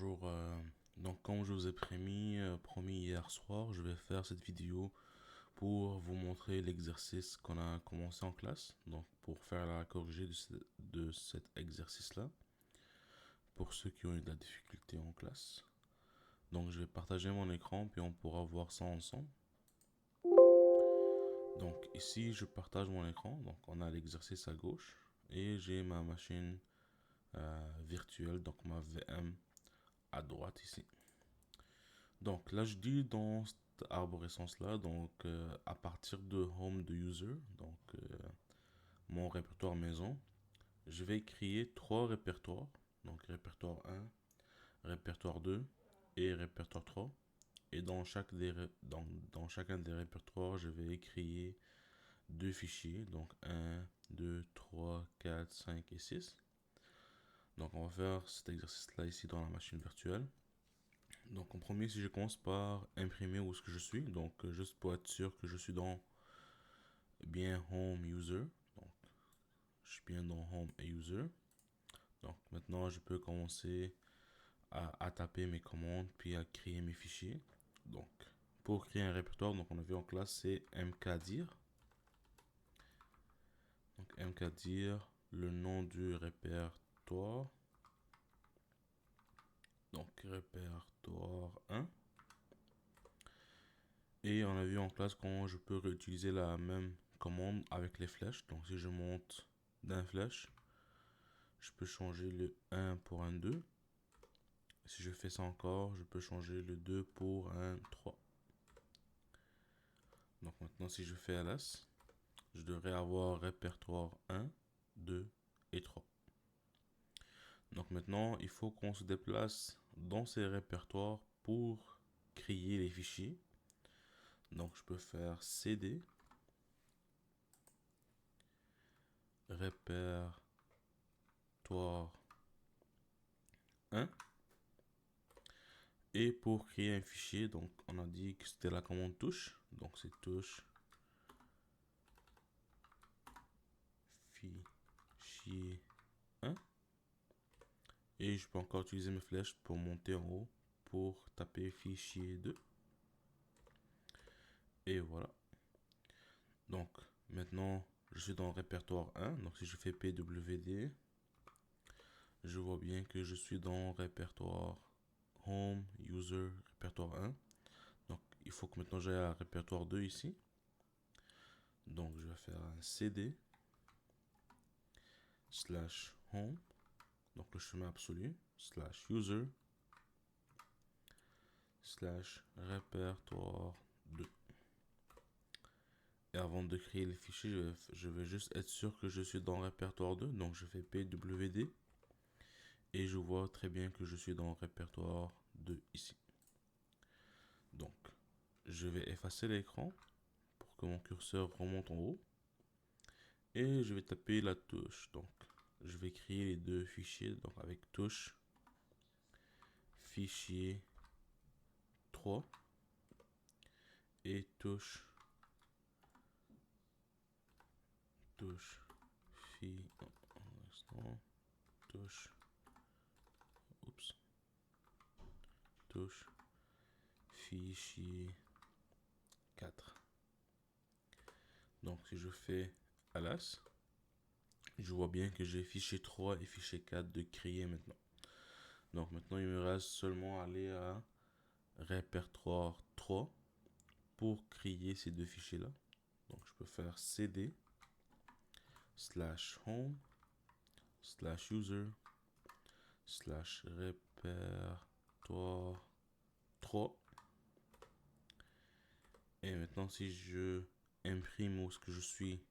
Bonjour, donc comme je vous ai promis hier soir, je vais faire cette vidéo pour vous montrer l'exercice qu'on a commencé en classe. Donc pour faire la corrigée de cet exercice-là, pour ceux qui ont eu de la difficulté en classe. Donc je vais partager mon écran puis on pourra voir ça ensemble. Donc ici je partage mon écran, donc on a l'exercice à gauche et j'ai ma machine virtuelle, donc ma VM à droite ici. Donc là, je dis dans cette arborescence-là, donc à partir de home de user, donc mon répertoire maison, je vais créer trois répertoires. Donc répertoire 1, répertoire 2 et répertoire 3. Et dans chacun des répertoires, je vais créer deux fichiers, donc 1, 2, 3, 4, 5 et 6. Donc on va faire cet exercice-là ici dans la machine virtuelle. Donc en premier, si je commence par imprimer où est-ce que je suis, donc juste pour être sûr que je suis dans bien Home User, donc je suis bien dans Home et User. Donc maintenant, je peux commencer à taper mes commandes puis à créer mes fichiers. Donc pour créer un répertoire, donc on a vu en classe, c'est mkdir. Donc mkdir, le nom du répertoire. Donc répertoire 1. Et on a vu en classe comment je peux réutiliser la même commande avec les flèches. Donc si je monte d'un flèche, je peux changer le 1 pour un 2. Si je fais ça encore, je peux changer le 2 pour un 3. Donc maintenant si je fais ls, je devrais avoir répertoire 1, 2 et 3. Donc maintenant, il faut qu'on se déplace dans ces répertoires pour créer les fichiers. Donc je peux faire cd répertoire 1. Et pour créer un fichier, donc on a dit que c'était la commande touche. Donc c'est touche fichier 1. Et je peux encore utiliser mes flèches pour monter en haut pour taper fichier 2. Et voilà. Donc maintenant je suis dans le répertoire 1. Donc si je fais pwd, je vois bien que je suis dans le répertoire home user répertoire 1. Donc il faut que maintenant j'aille à répertoire 2 ici. Donc je vais faire un cd slash home, donc le chemin absolu, slash user slash répertoire 2. Et avant de créer le fichier, je vais juste être sûr que je suis dans le répertoire 2. Donc je fais pwd et je vois très bien que je suis dans le répertoire 2 ici. Donc je vais effacer l'écran pour que mon curseur remonte en haut. Et je vais taper la touche. Donc je vais créer les deux fichiers, donc avec touche fichier 3 et touche fi touche oups touche fichier 4. Donc si je fais alas, je vois bien que j'ai fichier 3 et fichier 4 de créer maintenant. Donc maintenant il me reste seulement à aller à répertoire 3 pour créer ces deux fichiers là. Donc je peux faire cd slash home slash user slash répertoire 3. Et maintenant si je imprime où est-ce que je suis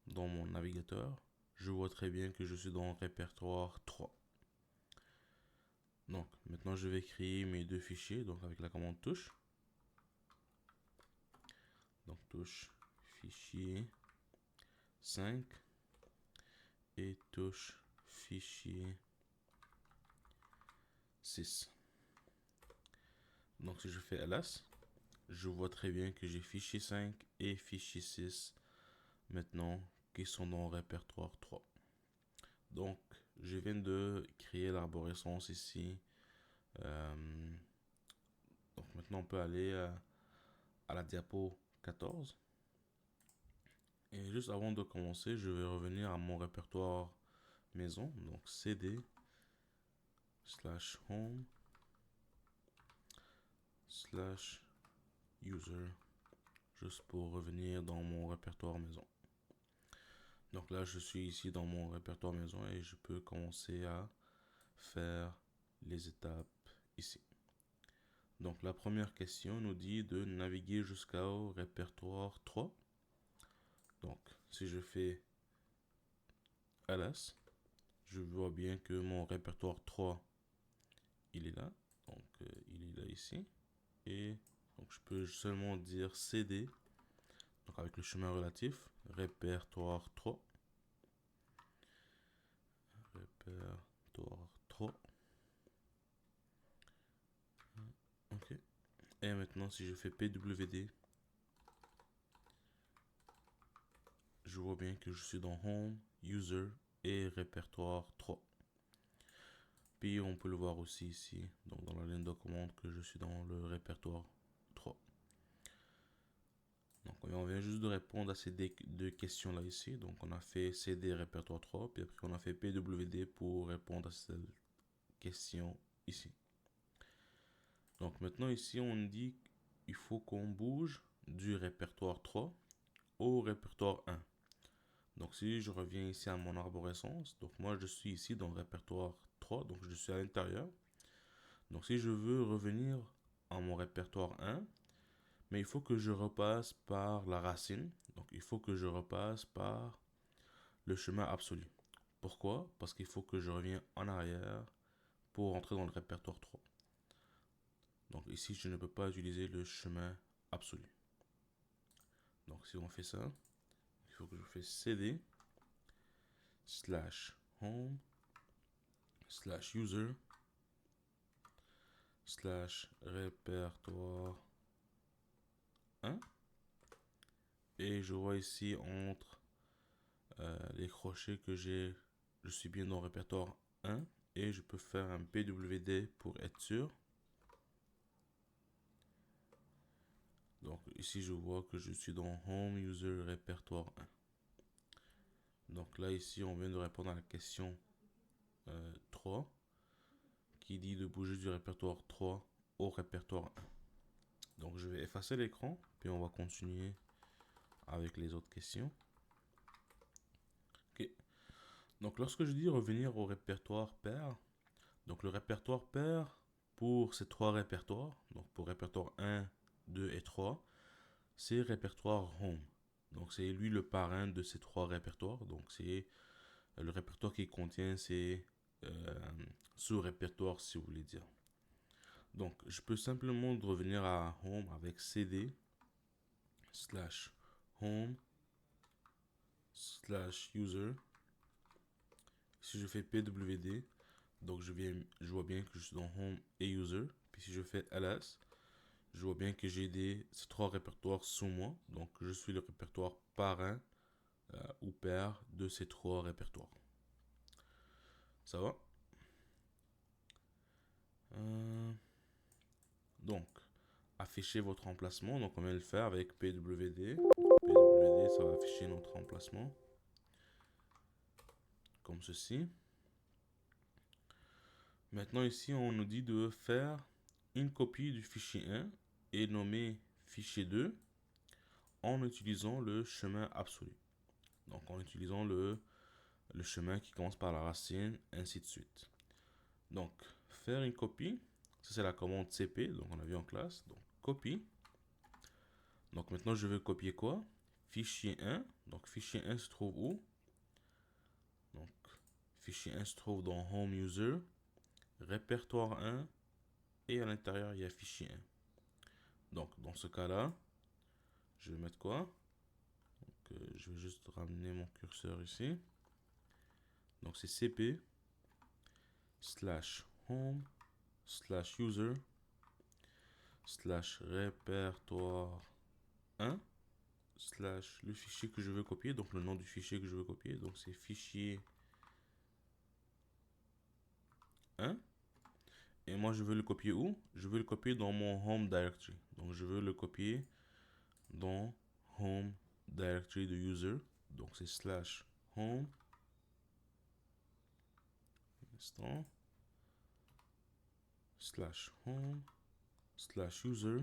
dans mon navigateur, je vois très bien que je suis dans le répertoire 3. Donc maintenant je vais créer mes deux fichiers, donc avec la commande touche. Donc touche fichier 5 et touche fichier 6. Donc si je fais ls, je vois très bien que j'ai fichier 5 et fichier 6 maintenant qui sont dans le répertoire 3. Donc je viens de créer l'arborescence ici Euh, donc maintenant, on peut aller à la diapo 14. Et juste avant de commencer, je vais revenir à mon répertoire maison. Donc cd / home / user, juste pour revenir dans mon répertoire maison. Donc là, je suis ici dans mon répertoire maison et je peux commencer à faire les étapes ici. Donc la première question nous dit de naviguer jusqu'au répertoire 3. Donc si je fais ls, je vois bien que mon répertoire 3, il est là. Donc il est là ici. Et donc je peux seulement dire cd, donc avec le chemin relatif, répertoire 3. Répertoire 3. Ok. Et maintenant, si je fais pwd, je vois bien que je suis dans Home, User et Répertoire 3. Puis on peut le voir aussi ici, donc dans la ligne de commande, que je suis dans le répertoire 3. Donc on vient juste de répondre à ces deux questions-là ici. Donc on a fait CD répertoire 3, puis après on a fait pwd pour répondre à cette question ici. Donc maintenant ici on dit qu'il faut qu'on bouge du répertoire 3 au répertoire 1. Donc si je reviens ici à mon arborescence, donc moi je suis ici dans le répertoire 3, donc je suis à l'intérieur. Donc si je veux revenir à mon répertoire 1, mais il faut que je repasse par la racine. Donc il faut que je repasse par le chemin absolu. Pourquoi? Parce qu'il faut que je revienne en arrière pour entrer dans le répertoire 3. Donc ici je ne peux pas utiliser le chemin absolu. Donc si on fait ça, il faut que je fasse cd / home / user / répertoire 1. Et je vois ici entre les crochets que j'ai, je suis bien dans le répertoire 1. Et je peux faire un pwd pour être sûr. Donc ici je vois que je suis dans Home User Répertoire 1. Donc là ici on vient de répondre à la question 3 qui dit de bouger du répertoire 3 au répertoire 1. Donc je vais effacer l'écran, puis on va continuer avec les autres questions. Ok. Donc lorsque je dis revenir au répertoire pair, donc le répertoire pair pour ces trois répertoires, donc pour répertoire 1, 2 et 3, c'est répertoire home. Donc c'est lui le parrain de ces trois répertoires. Donc c'est le répertoire qui contient ces sous-répertoires si vous voulez dire. Donc je peux simplement revenir à home avec cd / home / user. Si je fais pwd, donc je vois bien que je suis dans home et user. Puis si je fais ls, je vois bien que j'ai ces trois répertoires sous moi. Donc je suis le répertoire parrain ou pair de ces trois répertoires. Ça va? Donc, afficher votre emplacement. Donc, on va le faire avec pwd. pwd, ça va afficher notre emplacement. Comme ceci. Maintenant, ici, on nous dit de faire une copie du fichier 1 et nommer fichier 2 en utilisant le chemin absolu. Donc, en utilisant le chemin qui commence par la racine, ainsi de suite. Donc, faire une copie, ça c'est la commande cp, donc on a vu en classe. Donc, copie. Donc, maintenant, je veux copier quoi? Fichier 1. Donc, fichier 1 se trouve où? Donc, fichier 1 se trouve dans Home User, répertoire 1, et à l'intérieur, il y a fichier 1. Donc, dans ce cas-là, je vais mettre quoi? Donc, je vais juste ramener mon curseur ici. Donc, c'est cp / home / user / répertoire 1 / le fichier que je veux copier, donc le nom du fichier que je veux copier, donc c'est fichier 1. Et moi, je veux le copier où? Je veux le copier dans mon home directory. Donc, je veux le copier dans home directory de user. Donc, c'est slash home. Instant. Slash home. Slash user.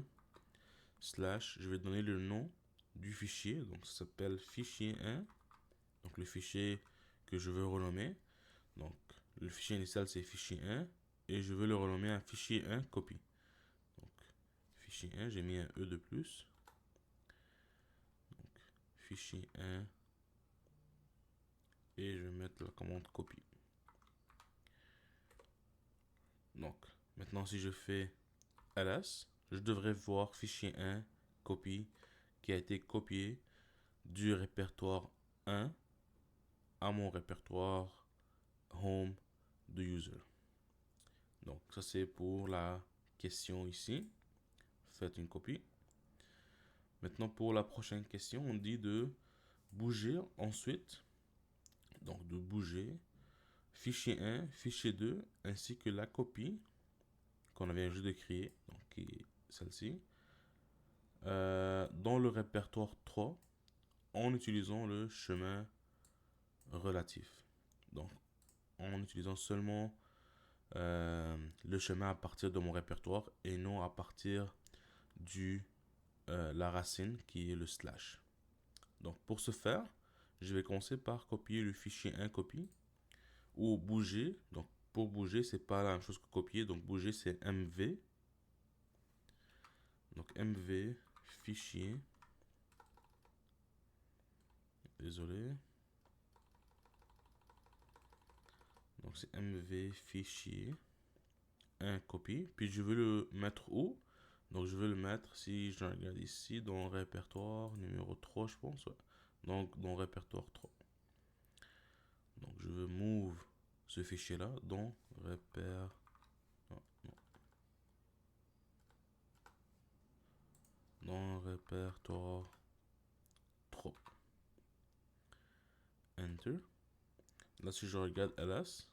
Slash, je vais donner le nom du fichier. Donc, ça s'appelle fichier 1. Donc, le fichier que je veux renommer. Donc, le fichier initial, c'est fichier 1. Et je veux le renommer à fichier 1 copie. Donc, fichier 1, j'ai mis un E de plus. Donc, fichier 1. Et je vais mettre la commande copie. Donc, maintenant, si je fais ls, je devrais voir fichier 1 copie qui a été copié du répertoire 1 à mon répertoire home de user. Donc, ça c'est pour la question ici. Faites une copie. Maintenant, pour la prochaine question, on dit de bouger ensuite. Donc, de bouger fichier 1, fichier 2, ainsi que la copie qu'on vient juste de créer, donc qui est celle-ci, dans le répertoire 3 en utilisant le chemin relatif. Donc, en utilisant seulement le chemin à partir de mon répertoire et non à partir du la racine qui est le slash. Donc, pour ce faire, je vais commencer par copier le fichier 1 copie ou bouger. Donc, pour bouger, c'est pas la même chose que copier. Donc, bouger, c'est mv. Donc, mv fichier. Désolé. Donc, c'est mv fichier 1 copie. Puis, je veux le mettre où? Donc, je veux le mettre, si je regarde ici, dans le répertoire numéro 3, je pense. Ouais. Donc, dans le répertoire 3. Donc, je veux move ce fichier-là dans répertoire. Dans répertoire 3. Enter. Là, si je regarde ls,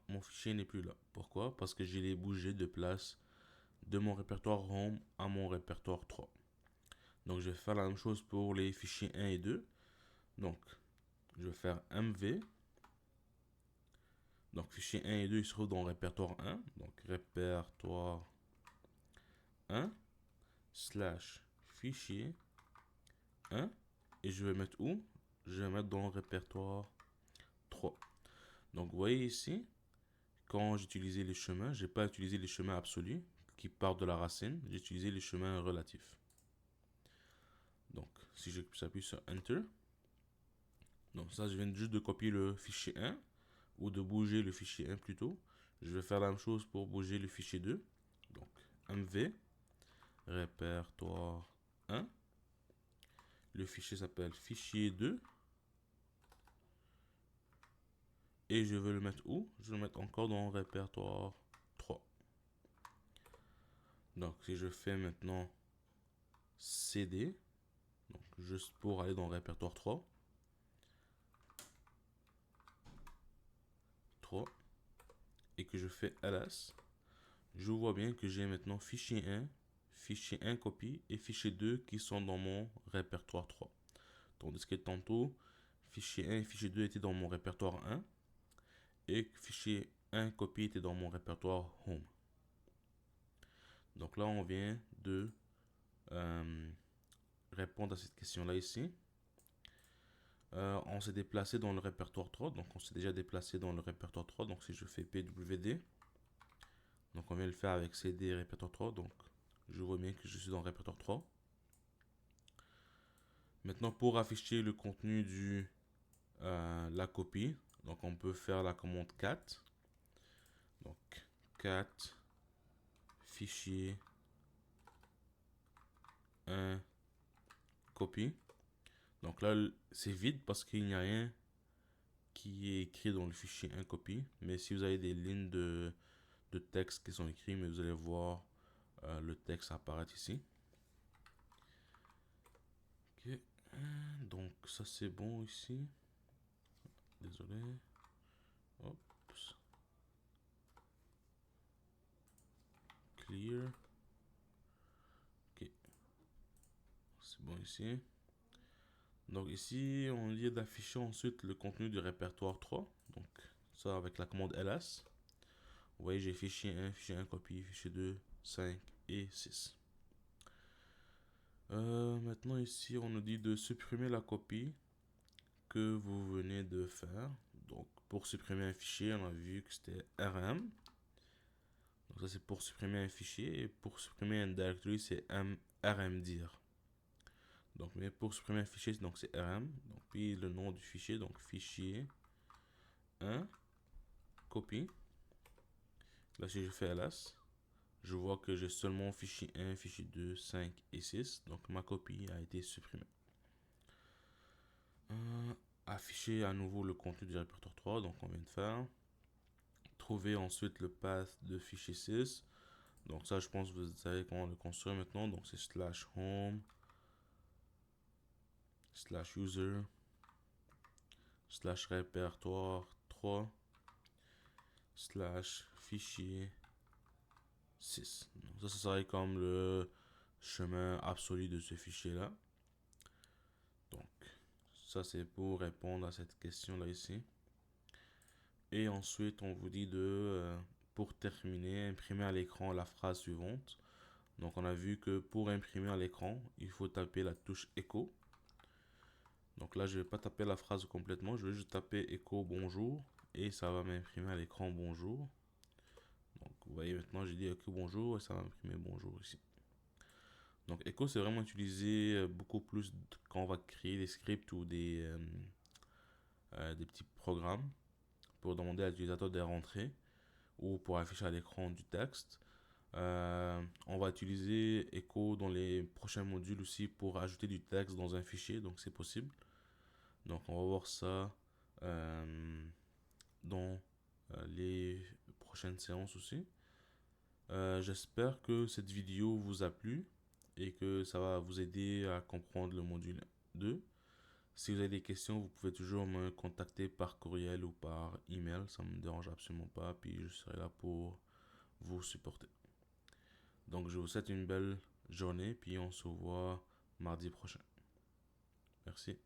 mon fichier n'est plus là. Pourquoi? Parce que je l'ai bougé de place de mon répertoire home à mon répertoire 3. Donc, je vais faire la même chose pour les fichiers 1 et 2. Donc, je vais faire mv. Donc, fichiers 1 et 2, ils se trouvent dans le répertoire 1. Donc, répertoire 1 slash fichier 1. Et je vais mettre où? Je vais mettre dans le répertoire 3. Donc, vous voyez ici, quand j'utilisais les chemins, je n'ai pas utilisé les chemins absolus qui partent de la racine. J'ai utilisé les chemins relatifs. Donc, si j'appuie sur Enter, donc ça, je viens juste de copier le fichier 1 ou de bouger le fichier 1 plutôt. Je vais faire la même chose pour bouger le fichier 2. Donc, mv, répertoire 1. Le fichier s'appelle fichier 2. Et je veux le mettre où? Je vais le mettre encore dans le répertoire 3. Donc, si je fais maintenant cd, donc juste pour aller dans le répertoire 3, et que je fais ls, je vois bien que j'ai maintenant fichier 1 copie et fichier 2 qui sont dans mon répertoire 3. Tandis que tantôt, fichier 1 et fichier 2 étaient dans mon répertoire 1 et fichier 1 copie était dans mon répertoire home. Donc là, on vient de répondre à cette question-là ici. On s'est déplacé dans le répertoire 3, donc on s'est déjà déplacé dans le répertoire 3. Donc si je fais pwd, donc on vient le faire avec cd répertoire 3, donc je vois bien que je suis dans le répertoire 3. Maintenant, pour afficher le contenu de la copie, donc on peut faire la commande cat. Donc cat fichier 1 copie. Donc là, c'est vide parce qu'il n'y a rien qui est écrit dans le fichier 1 copie. Mais si vous avez des lignes de texte qui sont écrites, mais vous allez voir le texte apparaître ici. Ok. Donc ça c'est bon ici. Désolé. Hop. bon ici. Donc ici, on dit d'afficher ensuite le contenu du répertoire 3. Donc ça avec la commande ls. Vous voyez, j'ai fichier 1 copie, fichier 2, 5 et 6. Maintenant ici, on nous dit de supprimer la copie que vous venez de faire. Donc pour supprimer un fichier, on a vu que c'était rm. Donc ça c'est pour supprimer un fichier. Et pour supprimer un directory, c'est rmdir. Donc mais pour supprimer un fichier, donc c'est rm. Donc puis le nom du fichier, donc fichier 1 copie. Là si je fais ls, je vois que j'ai seulement fichier 1, fichier 2, 5 et 6. Donc ma copie a été supprimée. Afficher à nouveau le contenu du répertoire 3, donc on vient de faire. Trouver ensuite le path de fichier 6. Donc ça, je pense que vous savez comment le construire maintenant. Donc c'est slash home, slash user, slash répertoire 3, slash fichier 6. Donc ça serait comme le chemin absolu de ce fichier-là. Donc ça, c'est pour répondre à cette question-là ici. Et ensuite, on vous dit pour terminer, imprimer à l'écran la phrase suivante. Donc on a vu que pour imprimer à l'écran, il faut taper la touche écho. Donc là, je ne vais pas taper la phrase complètement, je vais juste taper écho bonjour et ça va m'imprimer à l'écran bonjour. Donc vous voyez maintenant, j'ai dit écho bonjour et ça va m'imprimer bonjour ici. Donc écho, c'est vraiment utilisé beaucoup plus quand on va créer des scripts ou des petits programmes pour demander à l'utilisateur de rentrer ou pour afficher à l'écran du texte. On va utiliser Echo dans les prochains modules aussi pour ajouter du texte dans un fichier, donc c'est possible. Donc on va voir ça dans les prochaines séances aussi. J'espère que cette vidéo vous a plu et que ça va vous aider à comprendre le module 2. Si vous avez des questions, vous pouvez toujours me contacter par courriel ou par email, ça ne me dérange absolument pas, puis je serai là pour vous supporter. Donc je vous souhaite une belle journée, puis on se voit mardi prochain. Merci.